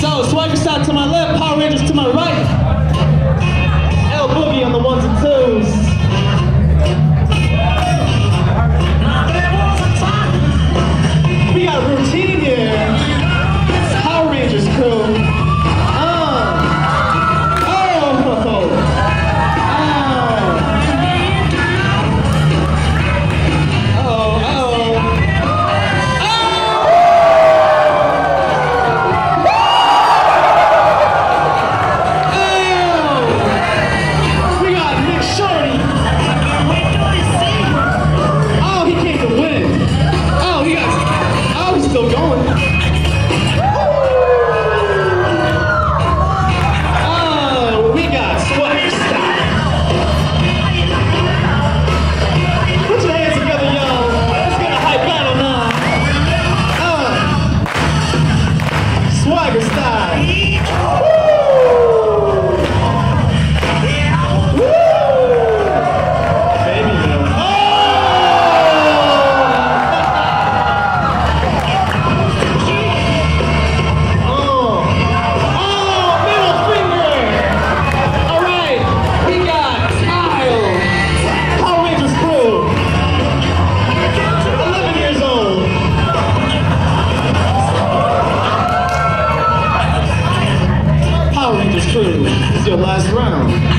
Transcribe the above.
So, Swagger Style to my left, Power Rangers to my right. L Boogie on the ones and twos. We got routine here. Power Rangers crew. Swagger Style. This is your last round.